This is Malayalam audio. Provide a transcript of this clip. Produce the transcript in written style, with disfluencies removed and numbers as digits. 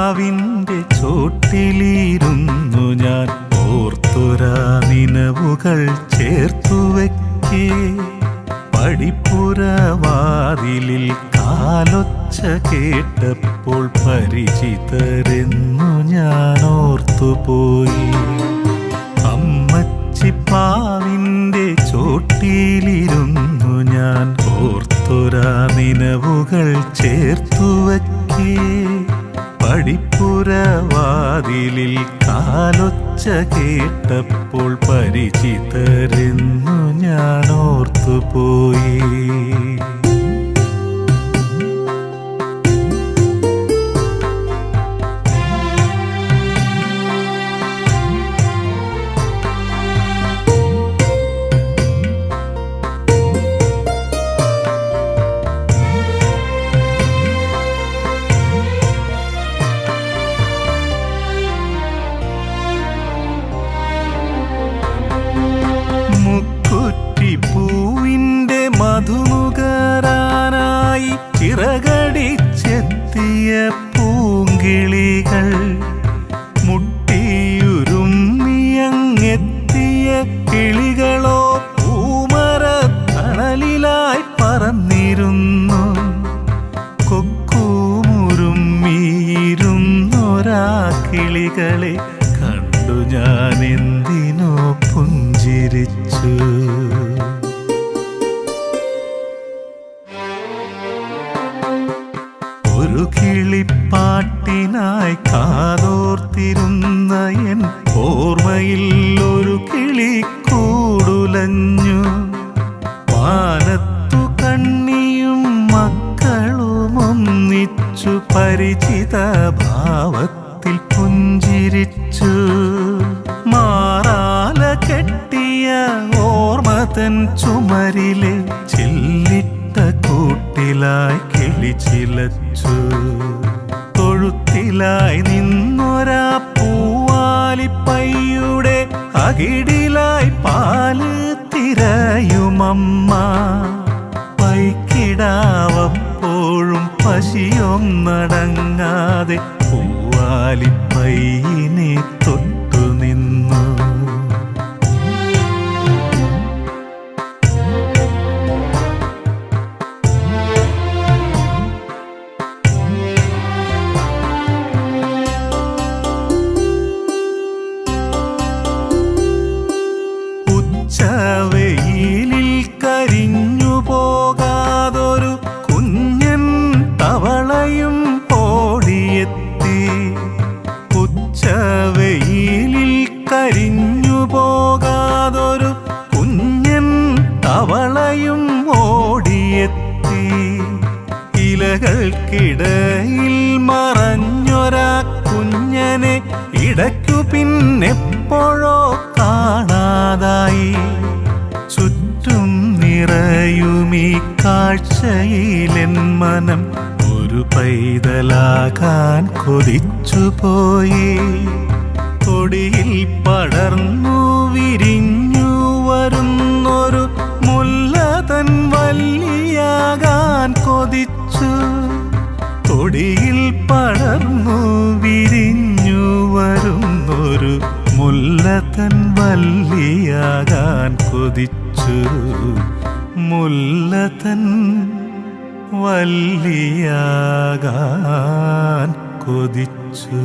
പ്ലാവിൻ്റെ ചോട്ടിലിരുന്നു ഞാൻ ഓർത്തുരാ നിനവുകൾ ചേർത്തുവെക്കേ പടിപ്പുരവാതിലിൽ കാലൊച്ച കേട്ടപ്പോൾ പരിചിതരെന്നു ഞാൻ ഓർത്തുപോയി. അമ്മച്ചിപ്ലാവിൻ്റെ ചോട്ടിലിരുന്നു ഞാൻ ഓർത്തുരാ നിനവുകൾ ചേർത്തുവെക്കേ പടിപ്പുരവാതിലിൽ കാലൊച്ച കേട്ടപ്പോൾ പരിചിതരെന്നു ഞാൻ ഓർത്തുപോയി. പൂവിൻ്റെ മധുനുകരാനായി ചിറകടിച്ചെത്തിയ പൂങ്കിളികൾ മുട്ടിയുരുമ്മിയങ്ങെത്തിയ കിളികളോ പൂമരത്തണലിലായി പറന്നിരുന്നു. കൊക്കുമുരുമ്മിയിരുന്നൊരാ കിളികളെ കണ്ടു ഞാൻ എന്തിനോ പുഞ്ചിരിച്ചു. ഒരു കിളിപ്പാട്ടിനായി കാതോർത്തിരുന്ന എൻ ഓർമ്മയിൽ ഒരു കിളിക്കൂടുലഞ്ഞു. വാനത്തു കണ്ണിയും മക്കളും ഒന്നിച്ചു പരിചിത ഭാവത്തിൽ പുഞ്ചിരിച്ചു. മാറാല കെട്ടിയ ഓർമ്മതൻ ചുമരിലെ ചില്ലിട്ട കൂട്ടിലായി കിളിച്ചിലച്ചു. തൊഴുത്തിലായി നിന്നൊരാ പൂവാലിപ്പയ്യുടെ അകിടിലായി പാല് തിരയുമമ്മ. പൈക്കിടാവപ്പോഴും പശിയൊന്നടങ്ങാതെ പൂവാലിപ്പയ്യനെ തൊട്ടു നിന്നു. ഉച്ചവെയിലിൽ കരിഞ്ഞു പോകാതൊരു കുഞ്ഞൻ തവളയും ഓടിയെത്തി. ഉച്ചവെയിലിൽ കരിഞ്ഞു പോകാതൊരു കുഞ്ഞൻ തവളയും ഓടിയെത്തി. ഇലകൾക്കിടയിൽ മറഞ്ഞൊരാ കുഞ്ഞനെ ഇടയ്ക്കു പിന്നെപ്പോഴോ കാണാതായി. ചുറ്റും നിറയുമീ കാഴ്ചയിലെൻ മനം ഒരു പൈതലാകാൻ കൊതിച്ചുപോയി. കൊടിയിൽ പടർന്നു വിരിഞ്ഞു വരുന്നൊരു മുല്ലതൻ വല്ലിയാകാൻ കൊതിച്ചു. കൊടിയിൽ പടർന്നു വിരിഞ്ഞു വരുന്നൊരു മുല്ലതൻ വല്ലിയാകാൻ കൊതിച്ചു. മുല്ലതൻ വല്ലിയാകാൻ കൊതിച്ചു.